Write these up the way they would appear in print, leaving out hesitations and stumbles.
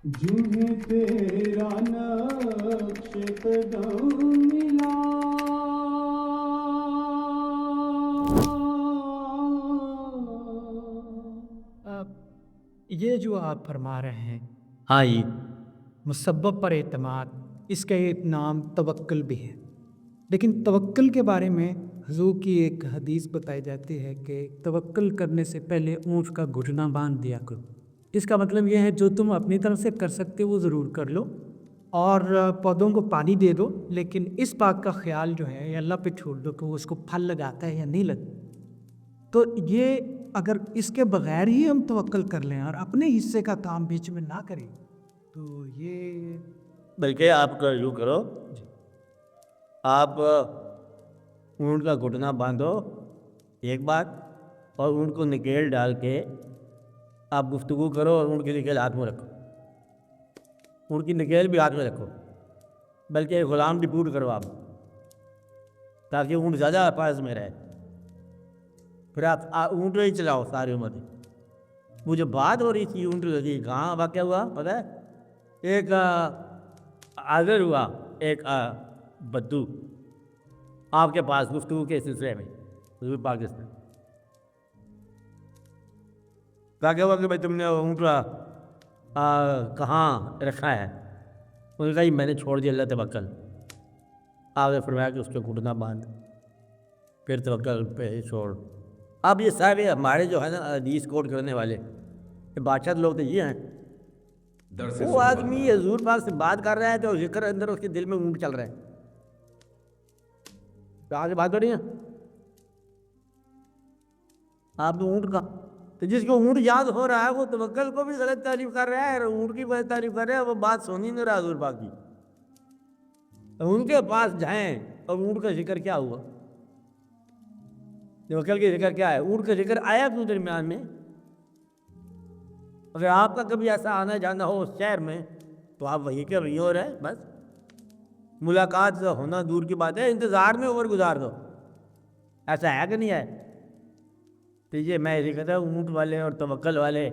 جنہیں تیرا نقش قدم ملا اب یہ جو آپ فرما رہے ہیں ہاں جی، مسبب پر اعتماد، اس کا ایک نام توکل بھی ہے، لیکن توکل کے بارے میں حضور کی ایک حدیث بتائی جاتی ہے کہ توکل کرنے سے پہلے اونٹ کا گھٹنا باندھ دیا کرو۔ اس کا مطلب یہ ہے جو تم اپنی طرف سے کر سکتے وہ ضرور کر لو، اور پودوں کو پانی دے دو، لیکن اس بات کا خیال جو ہے یہ اللہ پہ چھوڑ دو کہ وہ اس کو پھل لگاتا ہے یا نہیں لگتا۔ تو یہ اگر اس کے بغیر ہی ہم توکل کر لیں اور اپنے حصے کا کام بیچ میں نہ کریں تو یہ بلکہ آپ کا یوں کرو، آپ اونٹ کا گھٹنا باندھو ایک بات، اور اونٹ کو نکیل ڈال کے آپ گفتگو کرو اور اونٹ کی نکیل ہاتھ میں رکھو، اونٹ کی نکیل بھی ہاتھ میں رکھو، بلکہ ایک غلام ڈپوٹ کرو آپ، تاکہ اونٹ زیادہ پاس میں رہے، پھر آپ اونٹ ہی چلاؤ ساری عمر۔ وہ جو بات ہو رہی تھی اونٹ کی، کہاں واقعہ ہوا پتہ ہے؟ ایک حاضر ہوا ایک بدو آپ کے پاس گفتگو کے سلسلے میں، حضور پاکستان کہا ہوا کہ بھائی تم نے اونٹ کہاں رکھا ہے؟ انہوں نے کہا میں نے چھوڑ دیا اللہ توکل۔ آپ نے فرمایا کہ اس پہ گھٹنا باندھ، پھر توکل پہ چھوڑ۔ اب یہ صاحب ہمارے جو ہے نا حدیث کوٹ کرنے والے یہ بادشاہ لوگ تو یہ ہیں، وہ آدمی حضور پاک سے بات کر رہا ہے تو ذکر اندر اس کے دل میں اونٹ چل رہا ہے، کہاں سے بات ہو رہی ہے آپ نے اونٹ کا، تو جس کو اونٹ یاد ہو رہا ہے وہ توکل کو بھی غلط تعریف کر رہا ہے اور اونٹ کی غلط تعریف کر رہا ہے، وہ بات سونی نہیں رہا حضور پاک کی۔ ان کے پاس جائیں اور اونٹ کا ذکر کیا ہوا؟ توکل کا ذکر کیا ہے؟ اونٹ کا ذکر آیا کیوں درمیان میں؟ اگر آپ کا کبھی ایسا آنا جانا ہو اس شہر میں تو آپ وہیں کے وہیں ہو رہے، بس ملاقات ہونا دور کی بات ہے، انتظار میں عمر گزار دو، ایسا ہے کہ نہیں ہے؟ تو یہ میں یہ کہتا ہوں اونٹ والے اور توکل والے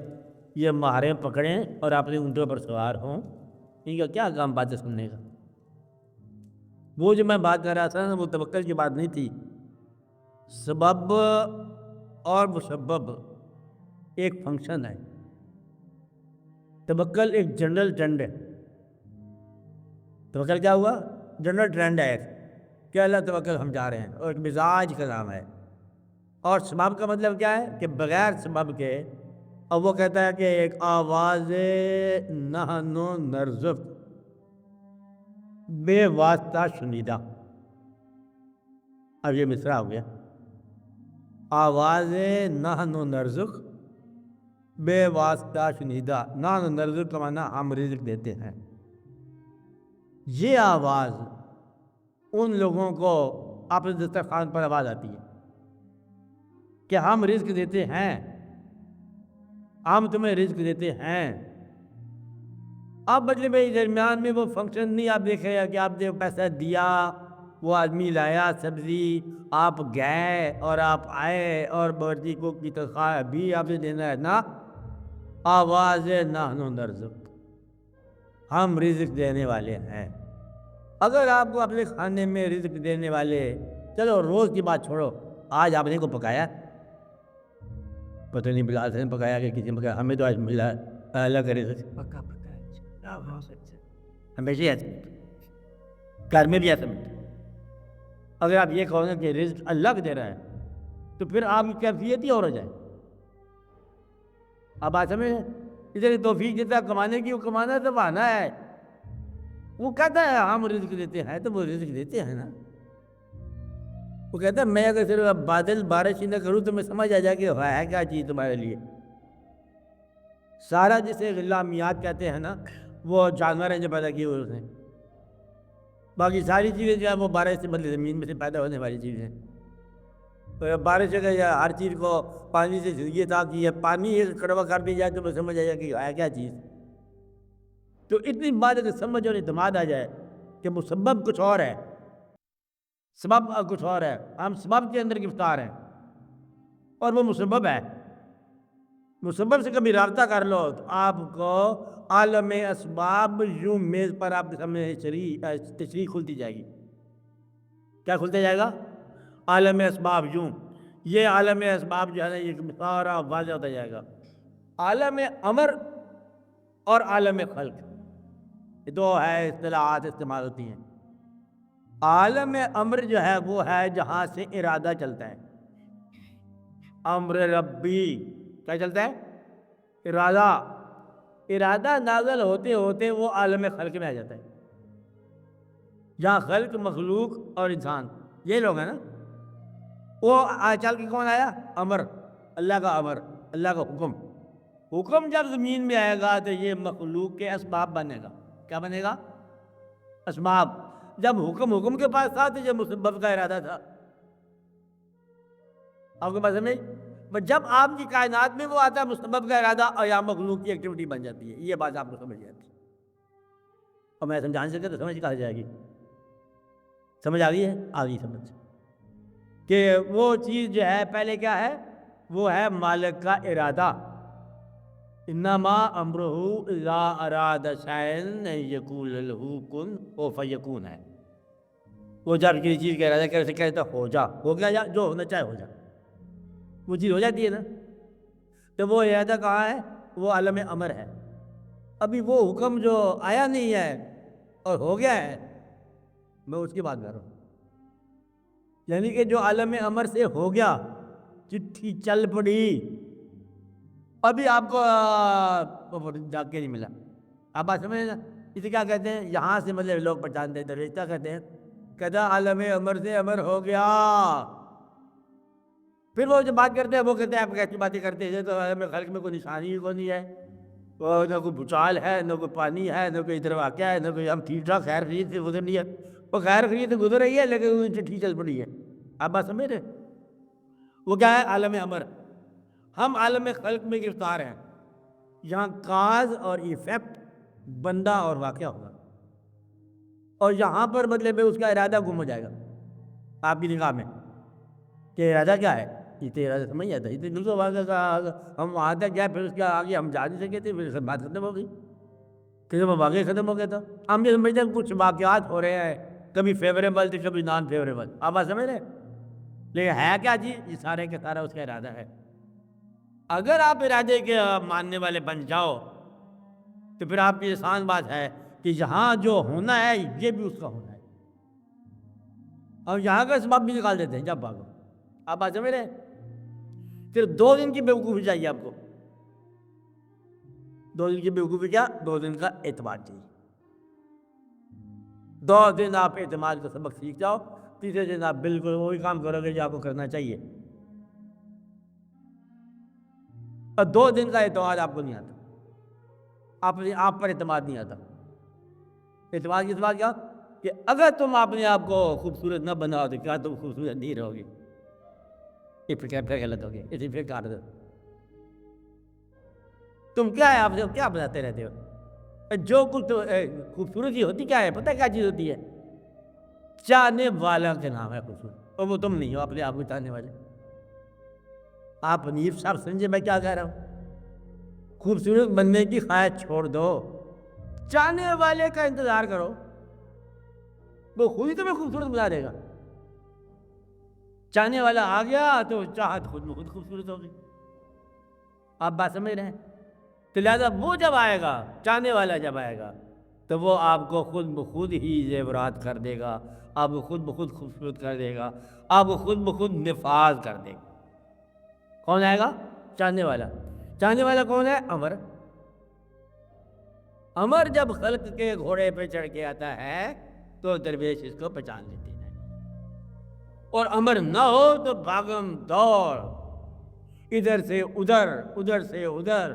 یہ مہاریں پکڑیں اور اپنے اونٹوں پر سوار ہوں، ان کا کیا کام باتیں سننے کا؟ وہ جو میں بات کر رہا تھا نا وہ توکل کی بات نہیں تھی، سبب اور مسبب ایک فنکشن ہے، توکل ایک جنرل ٹرینڈ ہے۔ توکل کیا ہوا؟ جنرل ٹرینڈ ہے کہ اللہ توکل ہم جا رہے ہیں، اور ایک مزاج کا نام ہے۔ اور سبب کا مطلب کیا ہے کہ بغیر سبب کے، اور وہ کہتا ہے کہ ایک آواز نحن نرزق، بے واسطہ شنیدہ، اب یہ مصرع ہو گیا، آواز نحن نرزق بے واسطہ شنیدہ، نحن نرزق کا معنی ہم رزق دیتے ہیں۔ یہ آواز ان لوگوں کو اپنے دسترخوان پر آواز آتی ہے کہ ہم رزق دیتے ہیں، ہم تمہیں رزق دیتے ہیں۔ اب مطلب درمیان میں وہ فنکشن نہیں آپ دیکھے گا کہ آپ نے پیسہ دیا، وہ آدمی لایا سبزی، آپ گئے اور آپ آئے اور بورتی کو کی تنخواہ بھی آپ نے دینا ہے نا، آواز نحن نرزق، ہم رزق دینے والے ہیں۔ اگر آپ کو اپنے کھانے میں رزق دینے والے، چلو روز کی بات چھوڑو، آج آپ نے کو پکایا، پتہ نہیں بلال سے نے پکایا کہ کسی نے پکایا، ہمیں تو آج ملا اللہ کا رزق پکا پکا ہمیشہ ایسا گھر میں بھی ایسا ملتا۔ اگر آپ یہ کہو نا کہ رزق اللہ کو دے رہا ہے تو پھر آپ کی کیفیت ہی اور ہو جائے۔ اب بات سمجھ ادھر توفیق دیتا کمانے کی، وہ کمانا تو بہانا ہے، وہ کہتا ہے ہم رزق دیتے ہیں تو وہ رزق دیتے ہیں نا، وہ کہتا ہے میں اگر صرف بادل بارش ہی نہ کروں تو میں سمجھ آ جائے کہ ہے کیا چیز تمہارے لیے۔ سارا جسے غلامیات کہتے ہیں نا وہ جانور ہیں جو پیدا کیے ہوئے ہیں، باقی ساری چیزیں جو ہے وہ بارش سے بدلے زمین میں سے پیدا ہونے والی چیزیں ہیں۔ بارش اگر ہر چیز کو پانی سے یہ تھا کہ یہ پانی ایک کڑوا کر دی جائے تو میں سمجھ آ جائے کہ ہے کیا چیز۔ تو اتنی بات اگر سمجھ اور اعتماد آ جائے کہ مسبب کچھ اور ہے، سبب کچھ اور ہے، ہم سبب کے اندر گرفتار ہیں اور وہ مسبب ہے، مسبب سے کبھی رابطہ کر لو تو آپ کو عالم اسباب یوں میز پر آپ کے سامنے تشریح کھلتی جائے گی. کیا کھلتا جائے گا؟ عالم اسباب یوں. یہ عالم اسباب جو ہے نا یہ سارا واضح ہوتا جائے گا. عالم امر اور عالم خلق یہ دو ہے اصطلاحات استعمال ہوتی ہیں. عالم امر جو ہے وہ ہے جہاں سے ارادہ چلتا ہے. امر ربی کیا چلتا ہے؟ ارادہ. ارادہ نازل ہوتے ہوتے وہ عالم خلق میں آ جاتا ہے. جہاں خلق مخلوق اور انسان یہ لوگ ہیں نا. وہ چل کے کون آیا؟ امر. اللہ کا امر، اللہ کا حکم. حکم جب زمین میں آئے گا تو یہ مخلوق کے اسباب بنے گا. کیا بنے گا؟ اسباب. جب حکم کے پاس تھا تو جب مسبب کا ارادہ تھا. آپ کے پاس سمجھ؟ جب آپ کی کائنات میں وہ آتا ہے مسبب کا ارادہ اور یا مخلوق کی ایکٹیویٹی بن جاتی ہے. یہ بات آپ کو سمجھ جاتی ہے. اور میں سمجھا نہیں سکتا تو سمجھ کہاں جائے گی؟ سمجھ آ گئی ہے؟ آ گئی سمجھ کہ وہ چیز جو ہے پہلے کیا ہے؟ وہ ہے مالک کا ارادہ. انما امرہ اذا اراد شیئا ان یقول له کن فیکون ہے. وہ جب کسی چیز کا ارادہ کرے کہتا ہو جا، ہو گیا، یا جو ہونا چاہے ہو جا، وہ چیز ہو جاتی ہے نا. تو وہ ارادہ کہاں ہے؟ وہ عالم امر ہے. ابھی وہ حکم جو آیا نہیں ہے اور ہو گیا ہے، میں اس کی بات کر رہا ہوں. یعنی کہ جو عالم امر سے ہو گیا، چٹھی چل پڑی، ابھی آپ کو جا کے نہیں ملا. آپ بات سمجھیں نا؟ اسے کیا کہتے ہیں؟ یہاں سے مطلب لوگ پہچانتے ہیں. درویش کیا کہتے ہیں؟ کہتا عالم امر سے امر ہو گیا. پھر وہ جو بات کرتے ہیں وہ کہتے ہیں آپ کیسی باتیں کرتے ہیں؟ تو عالم خلق میں کوئی نشانی کو نہیں ہے، وہ نہ کوئی بھوچال ہے، نہ کوئی پانی ہے، نہ کوئی ادھر واقعہ ہے، نہ کوئی ہم ٹھیک ٹھاک خیر خرید سے گزر رہی ہے. وہ خیر خرید سے گزر رہی ہے لیکن چٹھی چل پڑی ہے. آپ بات سمجھ رہے؟ وہ کیا ہے؟ عالم امر. ہم عالم خلق میں گرفتار ہیں. یہاں کاز اور ایفیکٹ، بندہ اور واقعہ ہوگا، اور یہاں پر مطلب اس کا ارادہ گم ہو جائے گا آپ کی نگاہ میں کہ ارادہ کیا ہے. یہ تو ارادہ سمجھ جاتا ہے. دوسرا واقعہ ہم وہاں تک گئے، پھر اس کے آگے ہم جا نہیں سکے تھے، پھر بات ختم ہو گئی. کہ جب واقعہ ختم ہو گیا تھا ہم یہ سمجھتے ہیں کچھ واقعات ہو رہے ہیں، کبھی فیوریبل تھے کبھی نان فیوریبل. آپ بات سمجھ رہے؟ لیکن ہے کیا جی؟ یہ سارے کا سارا اس کا ارادہ ہے. اگر آپ ارادے کے ماننے والے بن جاؤ تو پھر آپ کی آسان بات ہے کہ یہاں جو ہونا ہے یہ بھی اس کا ہونا ہے، اور یہاں کا اسباب بھی نکال دیتے ہیں جب بھاگو. آپ بات سمجھ رہے؟ پھر 2 دن کی بیوقوفی چاہیے آپ کو. 2 دن کی بیوقوفی کیا؟ 2 دن کا اعتماد چاہیے. 2 دن آپ اعتماد کا سبق سیکھ جاؤ، تیسرے دن آپ بالکل وہی کام کرو گے جو آپ کو کرنا چاہیے. اور 2 دن کا اعتماد آپ کو نہیں آتا، آپ پر اعتماد نہیں آتا. اعتماد کس بات کیا؟ کہ اگر تم اپنے آپ کو خوبصورت نہ بناؤ تو کیا تم خوبصورت نہیں رہو گے؟ یہ پھر غلط ہو گیا. اسی پھر کاٹ دو. تم کیا ہے؟ آپ سے کیا بناتے رہتے ہو؟ جو کچھ خوبصورتی ہوتی کیا ہے؟ پتہ کیا چیز ہوتی ہے؟ چاہنے والا کے نام ہے خوبصورت، اور وہ تم نہیں ہو اپنے آپ کو چاہنے والے. آپ حنیف صاحب سمجھے میں کیا کہہ رہا ہوں؟ خوبصورت بننے کی خواہش چھوڑ دو، چاہنے والے کا انتظار کرو، وہ خود ہی تمہیں خوبصورت بنا دے گا. چاہنے والا آ گیا تو چاہت خود میں خود خوبصورت ہوگی. آپ بات سمجھ رہے ہیں؟ تو لہٰذا وہ جب آئے گا، چاہنے والا جب آئے گا تو وہ آپ کو خود بخود ہی زیورات کر دے گا، آپ کو خود بخود خوبصورت کر دے گا، آپ کو خود بخود نفاذ کر دے گا. کون آئے گا؟ چاہنے والا. چاہنے والا کون ہے؟ امر. امر جب خلق کے گھوڑے پہ چڑھ کے آتا ہے تو درویش اس کو پہچان لیتے ہیں، اور امر نہ ہو تو بھاگم دوڑ، ادھر سے ادھر، ادھر سے ادھر،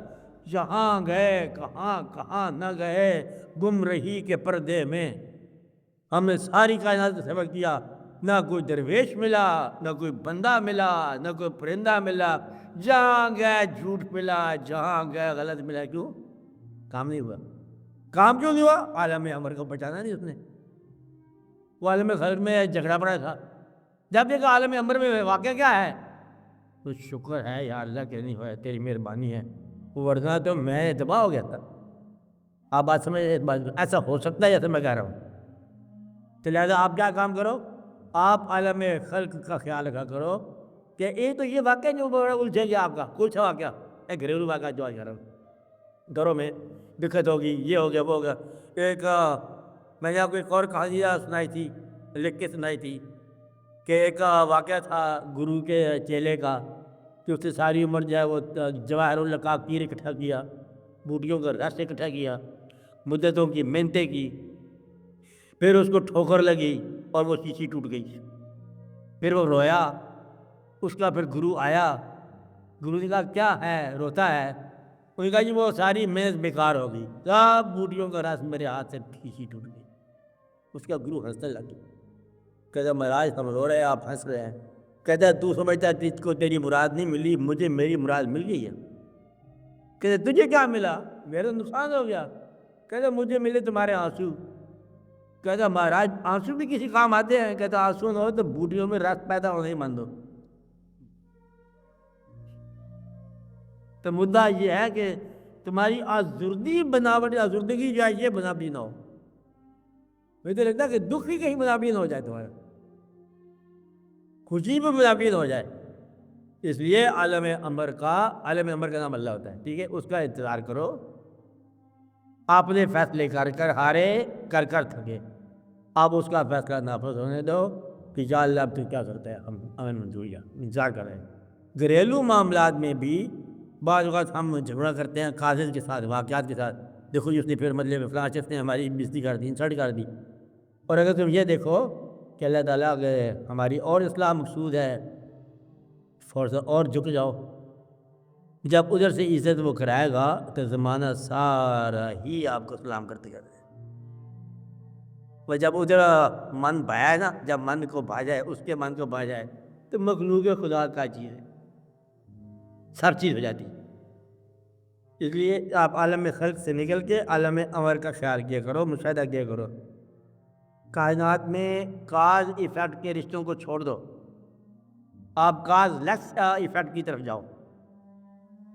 جہاں گئے کہاں کہاں نہ گئے، گم رہی کے پردے میں. ہم نے ساری کائنات سے سبق دیا، نہ کوئی درویش ملا، نہ کوئی بندہ ملا، نہ کوئی پرندہ ملا. جہاں گئے جھوٹ ملا، جہاں گئے غلط ملا. کیوں؟ کام نہیں ہوا. کام کیوں نہیں ہوا؟ عالم امر کو پہچانا نہیں اس نے. وہ عالم خلق میں جھگڑا پڑا تھا. جب دیکھا عالم امر میں واقعہ کیا ہے تو شکر ہے یا اللہ کہ نہیں ہوا، تیری مہربانی ہے، ورنہ تو میں تباہ ہو گیا تھا. آپ بات سمجھ ایسا ہو سکتا ہے جیسے میں کہہ رہا ہوں. تو لہٰذا آپ کیا کام کرو, آپ عالم خلق کا خیال رکھا کرو کہ تو یہ واقعہ جو بڑا الجھے گیا آپ کا کچھ واقعہ ایک گھریلو واقعہ جو آج کر رہا ہوں, گھروں میں دقت ہوگی, یہ ہو گیا وہ ہو گیا. ایک میں نے آپ کو ایک اور کہانی سنائی تھی, لکھ کے سنائی تھی کہ ایک واقعہ تھا گرو کے چیلے کا کہ اس نے ساری عمر جو ہے وہ جواہر القاف پیر اکٹھا کیا, بوٹیوں کا رس اکٹھا کیا, مدتوں کی محنتیں کی, پھر اس کو ٹھوکر لگی اور وہ شیشی ٹوٹ گئی. پھر وہ رویا, اس کا پھر گرو آیا, گرو نے کہا کیا ہے روتا ہے؟ انہوں نے کہا جی وہ ساری محنت بیکار ہو گئی, سب بوٹیوں کا رس میرے ہاتھ سے شیشی ٹوٹ گئی. اس کا گرو ہنسنے لگ گیا, کہتا مہاراج ہم رو رہے ہیں آپ ہنس رہے ہیں. کہتا تو سمجھتا ہے تجھ کو تیری مراد نہیں ملی, مجھے میری مراد مل گئی ہے. کہتے تجھے کیا ملا؟ میرا نقصان ہو گیا. کہتا مجھے ملے تمہارے آنسو. کہتا مہاراج آنسو بھی کسی کام آتے ہیں؟ کہتا آنسو نہ ہو تو بوٹیوں میں رس پیدا ہونے ہی بند ہو. تو مدعا یہ ہے کہ تمہاری آزردگی بناوٹ, آزردگی جو ہے یہ بناوٹی نہ ہو. مجھے تو لگتا ہے کہ دکھ بھی کہیں بناوٹی نہ ہو جائے تمہارا, خوشی بھی بناوٹی نہ ہو جائے. اس لیے عالم امر کا نام اللہ ہوتا ہے, ٹھیک ہے, اس کا انتظار کرو. آپ نے فیصلے کر کر ہارے, کر کر تھکے, آپ اس کا فیصلہ نافذ ہونے دو کہ یا اللہ اب تو کیا کرتا ہے, ہم امن منظور یا انتظار کر رہے ہیں. گھریلو معاملات میں بھی بعض اوقات ہم جھگڑا کرتے ہیں قاضی کے ساتھ, واقعات کے ساتھ. دیکھو جی اس نے پھر مطلب فلاں شخص نے ہماری بےزتی کر دی, انسلٹ کر دی. اور اگر تم یہ دیکھو کہ اللہ تعالیٰ اگر ہماری اور اصلاح مقصود ہے, فورا اور جھک جاؤ. جب ادھر سے عزت وہ کرائے گا تو زمانہ سارا ہی آپ کو سلام کرتے کرتے. وہ جب ادھر من بھایا نا, جب من کو بھا جائے, اس کے من کو بھا جائے, تو مخلوق خدا کا چیز ہے, سب چیز ہو جاتی. اس لیے آپ عالم خلق سے نکل کے عالم امر کا خیال کیا کرو, مشاہدہ کیا کرو. کائنات میں کاز ایفیکٹ کے رشتوں کو چھوڑ دو, آپ کاز لیس ایفیکٹ کی طرف جاؤ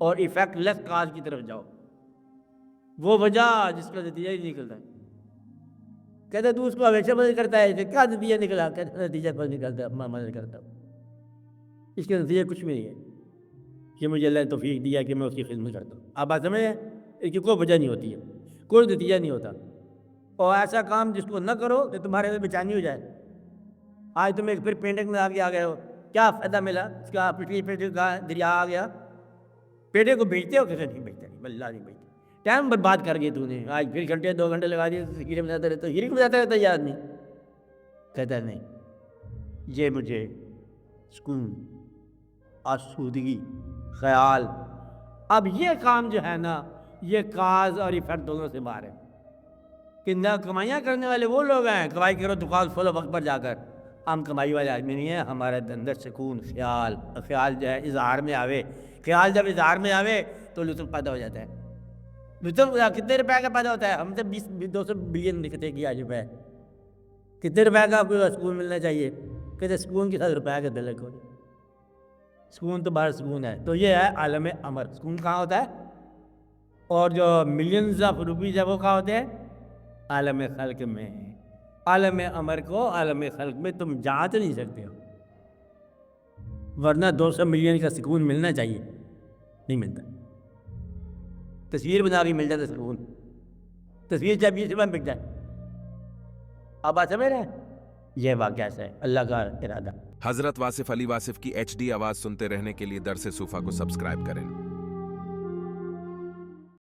اور ایفیکٹ لیس کاز کی طرف جاؤ. وہ وجہ جس کا نتیجہ ہی نکلتا ہے. کہتے تو اس کو ہمیشہ مدد کرتا ہے, کیا نتیجہ نکلا؟ کہتے نتیجہ پر نکلتا ہے, میں مدد کرتا ہوں. اس کے نتیجہ کچھ بھی نہیں ہے کہ مجھے اللہ نے توفیق دیا کہ میں اس کی خدمت کرتا ہوں. آپ بات سمجھیں, اس کی کوئی وجہ نہیں ہوتی ہے, کوئی نتیجہ نہیں ہوتا. اور ایسا کام جس کو نہ کرو تو تمہارے اندر بےچینی ہو جائے. آج تم ایک پھر پینٹنگ میں آ گئے ہو, کیا فائدہ ملا اس کا؟ پچھلی کا دریا آ گیا, پیٹے کو بیچتے ہو؟ کیسے نہیں بیچتے, اللہ نہیں بیچتے. ٹائم برباد کر گئے تو نے, آج پھر گھنٹے 2 گھنٹے لگا دیے, ہیرے بناتا رہتا, ہیرے بناتا رہتا یاد نہیں. کہتا نہیں, یہ مجھے سکون, آسودگی, خیال. اب یہ کام جو ہے نا, یہ کاز اور ایفیکٹ دونوں سے باہر ہے. کہ نہ کمائیاں کرنے والے وہ لوگ ہیں, کمائی کرو تو کال کھولو وقت پر جا کر. ہم کمائی والے آدمی نہیں ہیں. ہمارے اندر سکون, خیال جو ہے اظہار میں آوے. خیال جب اظہار میں آوے تو لطف پیدا ہو جاتا ہے. لطف کتنے روپے کا پیدا ہوتا ہے؟ ہم سے 200 بلین نکلتے کیا روپے, کتنے روپے کا آپ کو سکون ملنا چاہیے؟ کہتے سکون کے ساتھ روپے کا دل کو, سکون تو باہر سکون ہے. تو یہ ہے عالم امر. سکون کہاں ہوتا ہے؟ اور جو ملینز آف روپیز ہے وہ کہاں ہوتے ہیں؟ عالم خلق میں. عالم امر کو عالم خلق میں تم جانچ نہیں سکتے ہو, ورنہ 200 ملین کا سکون ملنا چاہیے, نہیں ملتا. تصویر بنا کے مل جاتا سکون, تصویر چاہے 20 روپے میں بک جائے. آپ بات سمجھ رہے ہیں؟ یہ واقعہ ہے, اللہ کا ارادہ. حضرت واصف علی واصف کی HD آواز سنتے رہنے کے لیے درس صوفہ کو سبسکرائب کریں.